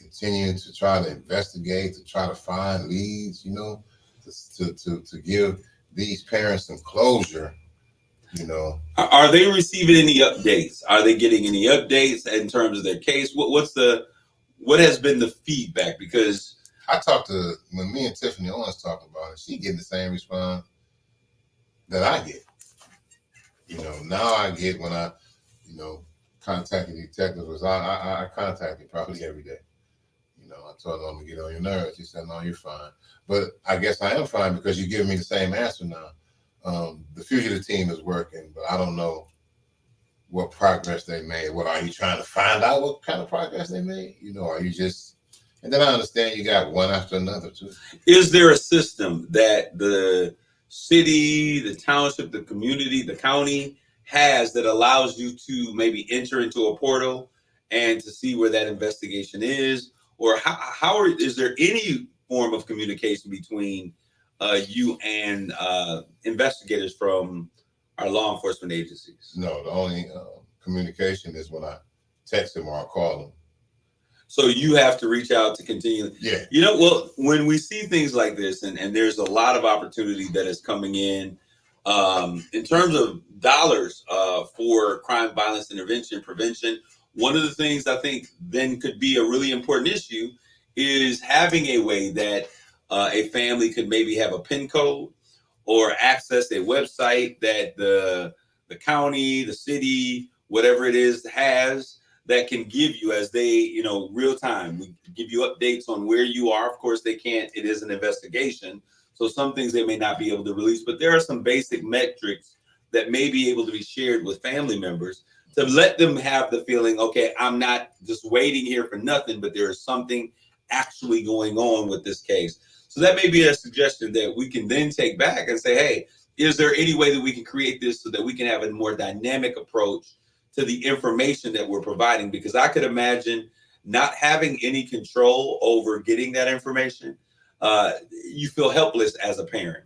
continue to try to investigate, to try to find leads, to give these parents some closure, Are they receiving any updates? Are they getting any updates in terms of their case? What has been the feedback? Because I talked to, when me and Tiffany Owens talked about it, she getting the same response that I get. Now I get when I, contacted detectives, I contact you probably every day. I told them I'm gonna get on your nerves. She said, no, you're fine. But I guess I am fine because you're giving me the same answer now. The fugitive team is working, but I don't know what progress they made. What are you trying to find out what kind of progress they made? Are you just, and then I understand you got one after another too. Is there a system that the city, the township, the community, the county has that allows you to maybe enter into a portal and to see where that investigation is? Or is there any form of communication between you and investigators from our law enforcement agencies? No, the only communication is when I text them or I call them. So you have to reach out to continue. Yeah. Well, when we see things like this, and there's a lot of opportunity that is coming in terms of dollars for crime, violence, intervention, prevention, one of the things I think then could be a really important issue is having a way that a family could maybe have a PIN code or access a website that the county, the city, whatever it is, has that can give you, as they, real time, we give you updates on where you are. Of course, they can't, it is an investigation. So some things they may not be able to release, but there are some basic metrics that may be able to be shared with family members to let them have the feeling, okay, I'm not just waiting here for nothing, but there is something actually going on with this case. So that may be a suggestion that we can then take back and say, hey, is there any way that we can create this so that we can have a more dynamic approach to the information that we're providing? Because I could imagine not having any control over getting that information. You feel helpless as a parent.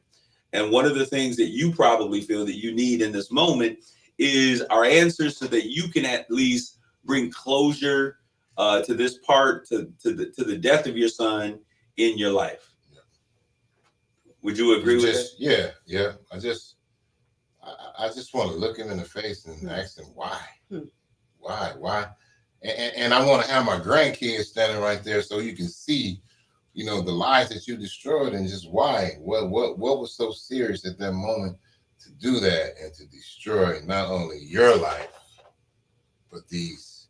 And one of the things that you probably feel that you need in this moment is our answers so that you can at least bring closure to this part, to the death of your son in your life. Would you agree with that? Yeah. I just want to look him in the face and ask him why. Why? And I want to have my grandkids standing right there so you can see, the lives that you destroyed and just why. What was so serious at that moment to do that and to destroy not only your life, but these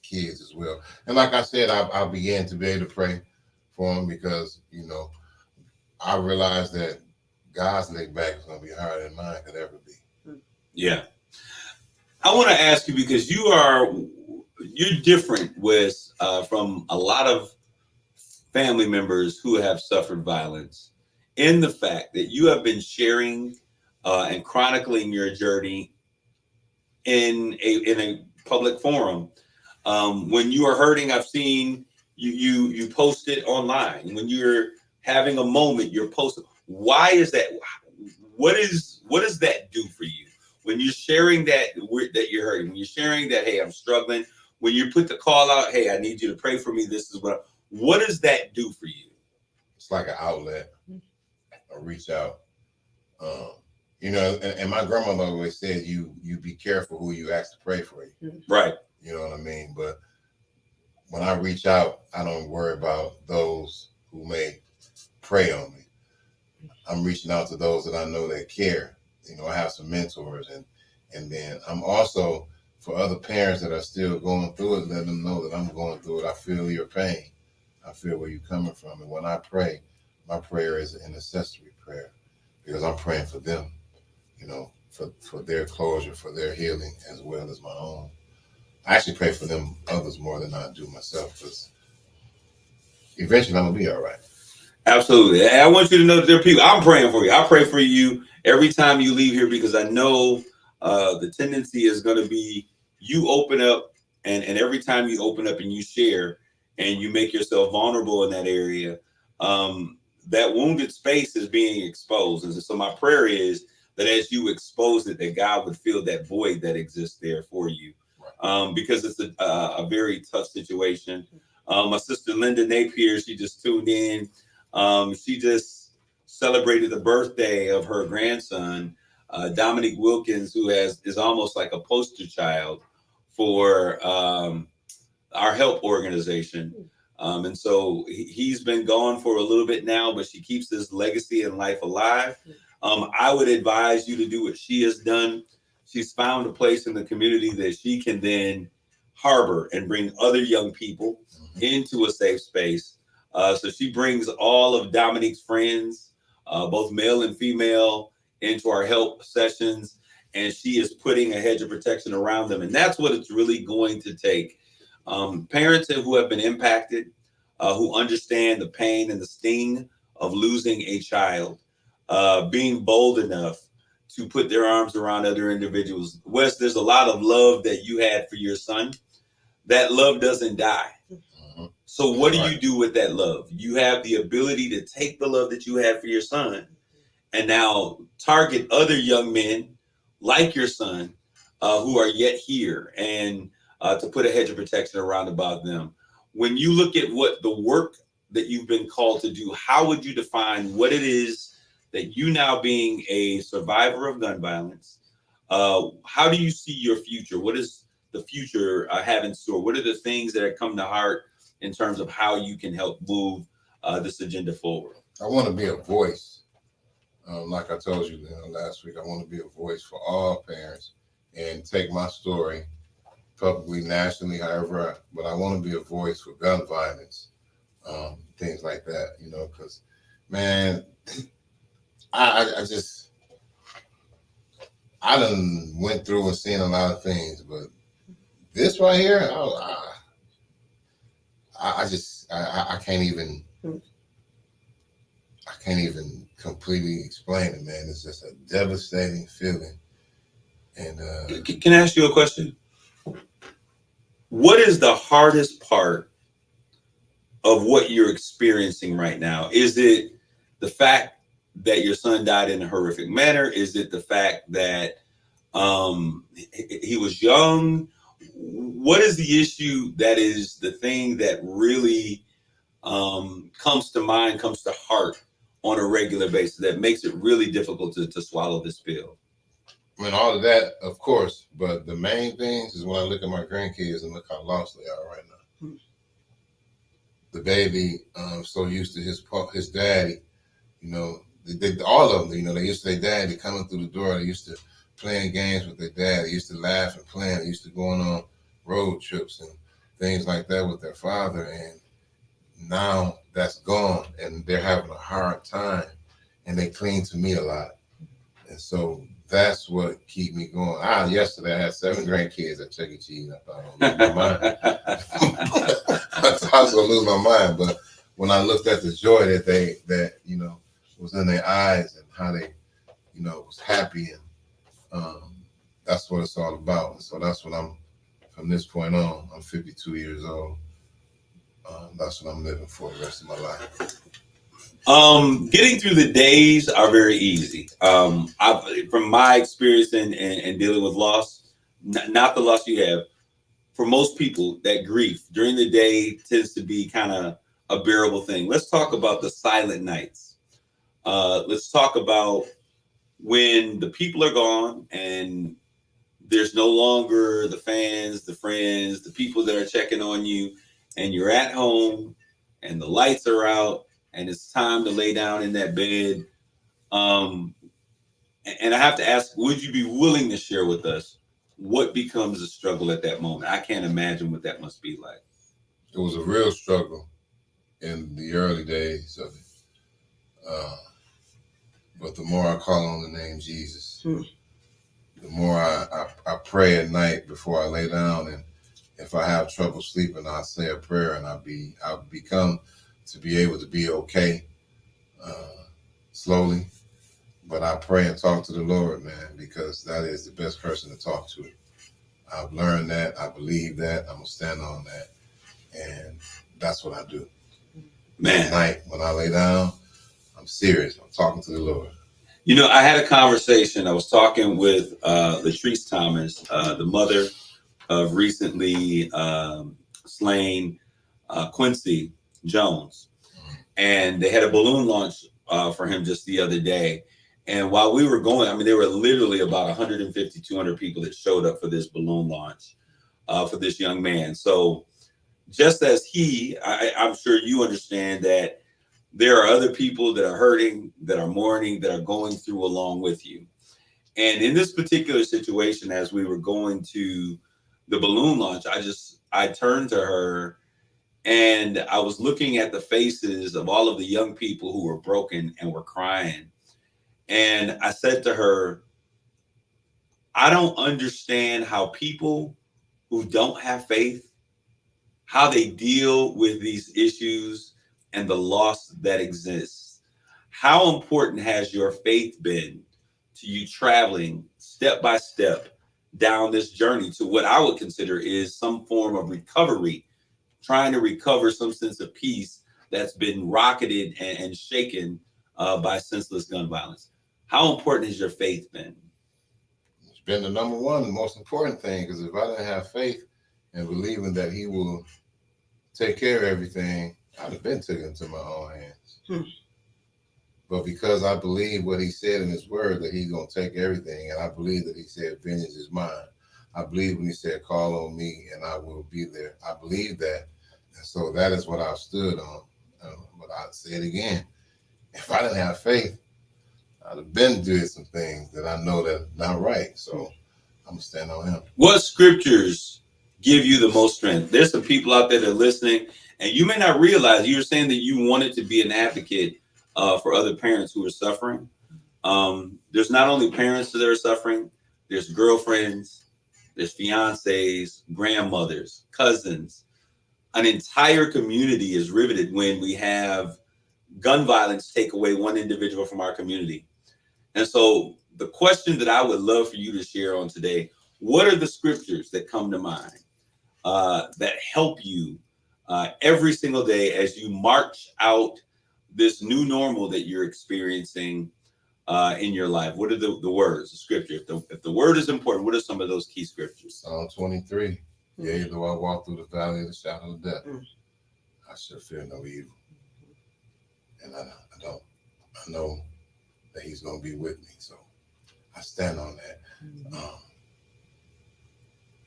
kids as well. And like I said, I began to be able to pray for them because, I realized that God's leg back is going to be harder than mine could ever be. Yeah. I want to ask you, because you're different from a lot of family members who have suffered violence, in the fact that you have been sharing and chronicling your journey in a public forum. When you are hurting, I've seen you post it online. When you're having a moment, you're posting. Why is that? What does that do for you when you're sharing that you're hurting? When you're sharing that, hey, I'm struggling. When you put the call out, hey, I need you to pray for me. This is what does that do for you? It's like an outlet, a reach out. And my grandmother always said, you be careful who you ask to pray for you. Right. You know what I mean? But when I reach out, I don't worry about those who may prey on me. I'm reaching out to those that I know that care. I have some mentors, and then I'm also, for other parents that are still going through it, let them know that I'm going through it. I feel your pain. I feel where you're coming from. And when I pray, my prayer is an intercessory prayer because I'm praying for them, for their closure, for their healing, as well as my own. I actually pray for them, others, more than I do myself, because eventually I'm going to be all right. Absolutely. I want you to know that there are people. I'm praying for you. I pray for you every time you leave here, because I know the tendency is going to be you open up, and every time you open up and you share and you make yourself vulnerable in that area, that wounded space is being exposed. And so my prayer is that as you expose it, that God would fill that void that exists there for you, because it's a very tough situation. My sister Linda Napier, she just tuned in. She just celebrated the birthday of her grandson, Dominic Wilkins, who is almost like a poster child for our help organization. And so he's been gone for a little bit now, but she keeps his legacy and life alive. I would advise you to do what she has done. She's found a place in the community that she can then harbor and bring other young people into a safe space. So she brings all of Dominique's friends, both male and female, into our help sessions, and she is putting a hedge of protection around them. And that's what it's really going to take. Parents who have been impacted, who understand the pain and the sting of losing a child, being bold enough to put their arms around other individuals. Wes, there's a lot of love that you had for your son. That love doesn't die. So what do you do with that love? You have the ability to take the love that you had for your son and now target other young men like your son who are yet here, and to put a hedge of protection around about them. When you look at what the work that you've been called to do, how would you define what it is that you, now being a survivor of gun violence, how do you see your future? What is the future have in store? What are the things that are come to heart in terms of how you can help move this agenda forward? I want to be a voice. Like I told you last week, I want to be a voice for all parents and take my story publicly, nationally, however, but I want to be a voice for gun violence, things like that, because, man, I done went through and seen a lot of things, but this right here, I can't even completely explain it, man. It's just a devastating feeling. And can I ask you a question? What is the hardest part of what you're experiencing right now? Is it the fact that your son died in a horrific manner? Is it the fact that he was young? What is the issue that is the thing that really comes to mind, comes to heart on a regular basis that makes it really difficult to swallow this pill? I mean, all of that, of course, but the main things is when I look at my grandkids and look how lost they are right now. The baby, so used to his daddy, all of them, they used to their daddy coming through the door. They used to playing games with their dad. They used to laugh and playing. They used to going on road trips and things like that with their father. And now that's gone, and they're having a hard time, and they cling to me a lot. And so that's what keep me going. Yesterday I had 7 grandkids at Chuck E. Cheese. I thought I was losing my mind. I thought I was gonna lose my mind. But when I looked at the joy that was in their eyes and how they, was happy, and that's what it's all about. And so that's what I'm, from this point on, I'm 52 years old. That's what I'm living for the rest of my life. Getting through the days are very easy. From my experience in dealing with loss, not the loss you have, for most people, that grief during the day tends to be kind of a bearable thing. Let's talk about the silent nights. Let's talk about when the people are gone and there's no longer the fans, the friends, the people that are checking on you, and you're at home and the lights are out and it's time to lay down in that bed. And I have to ask, would you be willing to share with us what becomes a struggle at that moment? I can't imagine what that must be like. It was a real struggle in the early days of it. But the more I call on the name Jesus, the more I pray at night before I lay down. And if I have trouble sleeping, I'll say a prayer, and I'll become to be able to be okay slowly. But I pray and talk to the Lord, man, because that is the best person to talk to. I've learned that. I believe that. I'm going to stand on that. And that's what I do. Man. At night, when I lay down, I'm serious. I'm talking to the Lord. I had a conversation. I was talking with Latrice Thomas, the mother of recently slain Quincy Jones, and they had a balloon launch for him just the other day. And while we were going, I mean, there were literally about 150, 200 people that showed up for this balloon launch for this young man. So just as I'm sure you understand that there are other people that are hurting, that are mourning, that are going through along with you. And in this particular situation, as we were going to the balloon launch, I turned to her and I was looking at the faces of all of the young people who were broken and were crying. And I said to her, I don't understand how people who don't have faith, how they deal with these issues and the loss that exists. How important has your faith been to you traveling step by step down this journey to what I would consider is some form of recovery, trying to recover some sense of peace that's been rocketed and shaken by senseless gun violence? How important has your faith been? It's been the number one, the most important thing, because if I didn't have faith and believing that he will take care of everything, I'd have been taken into my own hands. But because I believe what he said in his word, that he's going to take everything, and I believe that he said, vengeance is mine. I believe when he said, call on me and I will be there. I believe that. And so that is what I've stood on. But I say it again, if I didn't have faith, I'd have been doing some things that I know that are not right. So I'm going to stand on him. What scriptures give you the most strength? There's some people out there that are listening, and you may not realize you were saying that you wanted to be an advocate for other parents who are suffering. There's not only parents that are suffering, there's girlfriends, there's fiancés, grandmothers, cousins. An entire community is riveted when we have gun violence take away one individual from our community. And so the question that I would love for you to share on today, what are the scriptures that come to mind that help you every single day as you march out this new normal that you're experiencing in your life? What are the words, the scripture? If the word is important, what are some of those key scriptures? Psalm 23. Yea, though I walk through the valley of the shadow of death, I shall fear no evil. And I know that he's going to be with me. So I stand on that.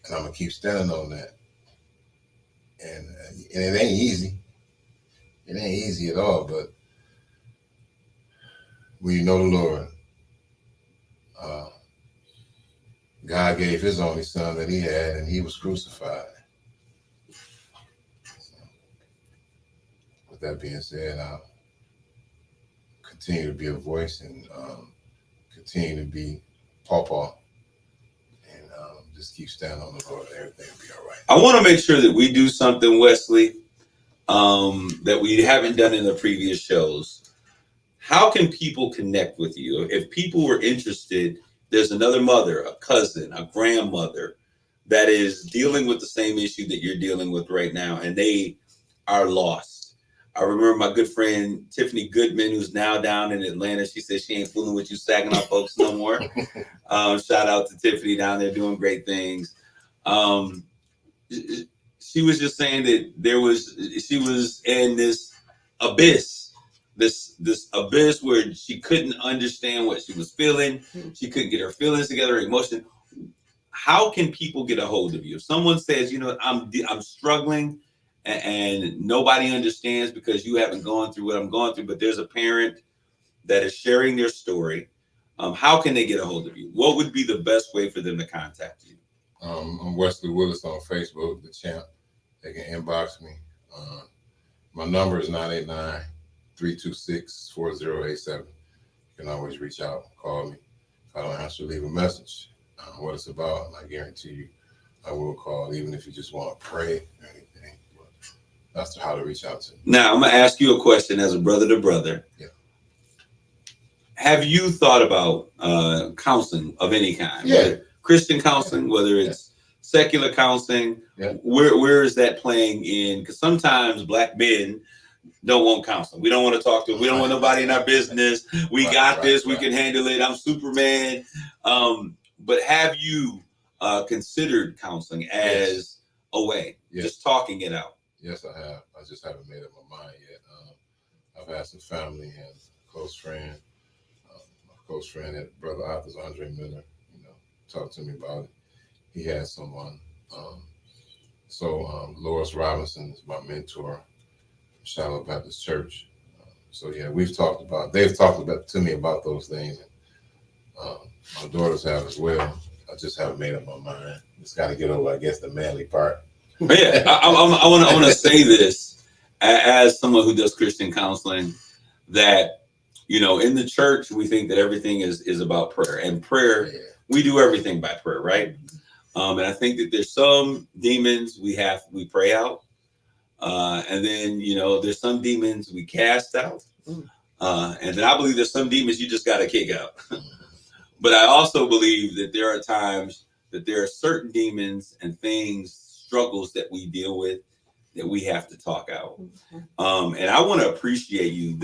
And I'm going to keep standing on that. And it ain't easy. It ain't easy at all. But when you know the Lord, God gave his only son that he had, and he was crucified. So, with that being said, I'll continue to be a voice and continue to be Pawpaw, and just keep standing on the Lord, and everything will be all right. I want to make sure that we do something, Wesley, that we haven't done in the previous shows. How can people connect with you? If people were interested, there's another mother, a cousin, a grandmother that is dealing with the same issue that you're dealing with right now, and they are lost. I remember my good friend Tiffany Goodman, who's now down in Atlanta. She said she ain't fooling with you Saginaw folks no more. Shout out to Tiffany down there doing great things. She was just saying that she was in this abyss, this abyss where she couldn't understand what she was feeling. She couldn't get her feelings together, her emotion. How can people get a hold of you? If someone says, you know, I'm struggling and nobody understands because you haven't gone through what I'm going through, but there's a parent that is sharing their story, how can they get a hold of you? What would be the best way for them to contact you? I'm Wesley Willis on Facebook, the champ. They can inbox me. My number is 989-326-4087. You can always reach out, call me. If I don't answer, leave a message. What it's about, and I guarantee you I will call, even if you just want to pray or anything. But that's how to reach out to me. Now, I'm going to ask you a question as a brother to brother. Yeah. Have you thought about counseling of any kind? Yeah. Whether Christian counseling, whether it's secular counseling, where is that playing in? Because sometimes Black men don't want counseling. We don't want to talk to them. We don't want nobody in our business. We got this. We can handle it. I'm Superman. But have you considered counseling as a way, just talking it out? Yes, I have. I just haven't made up my mind yet. I've had some family and close friend. My close friend, that brother Arthur's Andre Miller, talked to me about it. He has someone. Um, Lois Robinson is my mentor, Shiloh Baptist Church. So yeah, they've talked about to me about those things. And, my daughters have as well. I just haven't made up my mind. Just got to get over, I guess, the manly part. But yeah, I want to say this as someone who does Christian counseling, that in the church we think that everything is about prayer, and prayer, Yeah. we do everything by prayer, right? And I think that there's some demons we pray out, and then there's some demons we cast out, and then I believe there's some demons you just got to kick out. But I also believe that there are times that there are certain demons and things, struggles that we deal with that we have to talk out. And I want to appreciate you.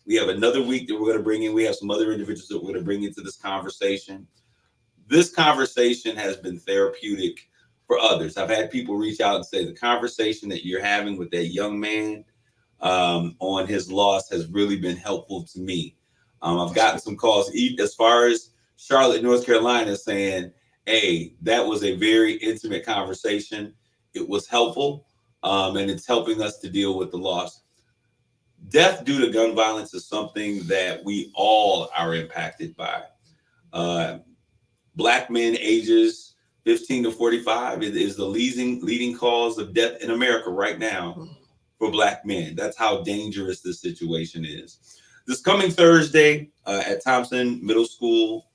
We have another week that we're going to bring in. We have some other individuals that we're going to bring into this conversation. This conversation has been therapeutic for others. I've had people reach out and say the conversation that you're having with that young man on his loss has really been helpful to me. I've gotten some calls as far as Charlotte, North Carolina, saying, hey, that was a very intimate conversation. It was helpful, and it's helping us to deal with the loss. Death due to gun violence is something that we all are impacted by. Black men ages 15 to 45 is the leading cause of death in America right now for Black men. That's how dangerous this situation is. This coming Thursday at Thompson Middle School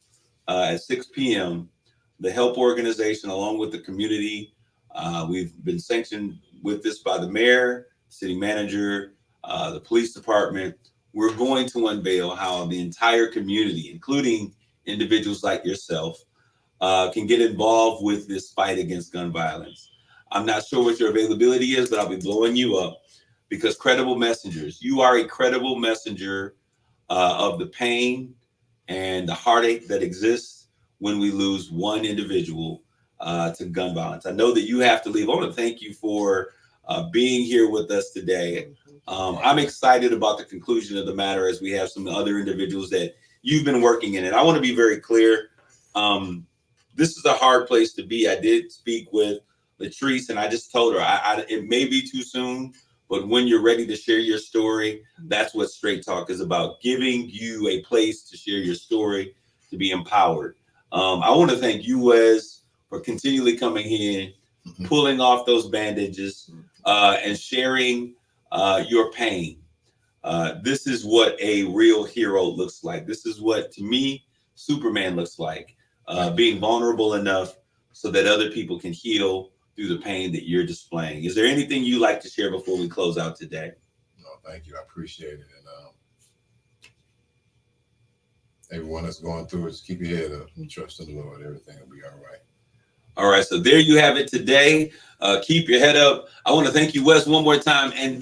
at 6 p.m., the Help Organization, along with the community, we've been sanctioned with this by the mayor, city manager, the police department. We're going to unveil how the entire community, including individuals like yourself, can get involved with this fight against gun violence. I'm not sure what your availability is, but I'll be blowing you up because credible messengers, you are a credible messenger of the pain and the heartache that exists when we lose one individual to gun violence. I know that you have to leave. I want to thank you for being here with us today. I'm excited about the conclusion of the matter as we have some other individuals that you've been working in it. I want to be very clear. This is a hard place to be. I did speak with Latrice, and I just told her it may be too soon, but when you're ready to share your story, that's what Straight Talk is about, giving you a place to share your story, to be empowered. I want to thank you, Wes, for continually coming in, pulling off those bandages, and sharing your pain. This is what a real hero looks like. This is what, to me, Superman looks like, being vulnerable enough so that other people can heal through the pain that you're displaying. Is there anything you'd like to share before we close out today? No, thank you. I appreciate it. And everyone that's going through it, just keep your head up. Trust in the Lord. Everything will be all right. All right. So there you have it today. Keep your head up. I want to thank you, Wes, one more time. And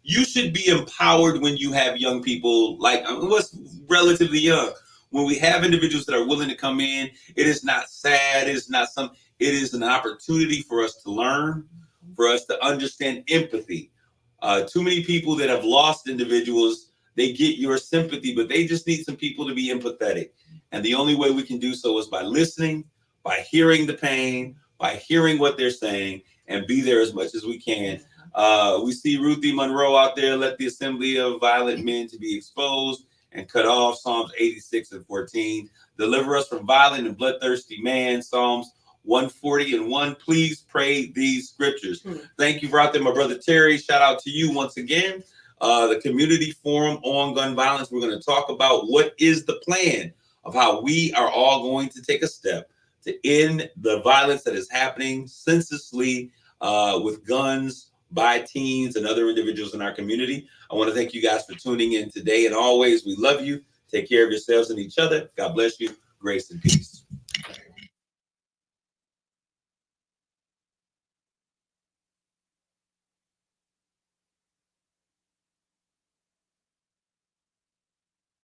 you should be empowered when you have young people like what's relatively young. When we have individuals that are willing to come in, it is not sad. It is an opportunity for us to learn, for us to understand empathy. Too many people that have lost individuals, they get your sympathy, but they just need some people to be empathetic. And the only way we can do so is by listening, by hearing the pain, by hearing what they're saying, and be there as much as we can. We see Ruthie Monroe out there, let the assembly of violent men to be exposed and cut off, Psalms 86:14. Deliver us from violent and bloodthirsty man, Psalms 140:1. Please pray these scriptures. Thank you for out there, my brother Terry. Shout out to you once again. The Community Forum on Gun Violence. We're going to talk about what is the plan of how we are all going to take a step to end the violence that is happening senselessly with guns by teens and other individuals in our community. I want to thank you guys for tuning in today. And always, we love you. Take care of yourselves and each other. God bless you. Grace and peace.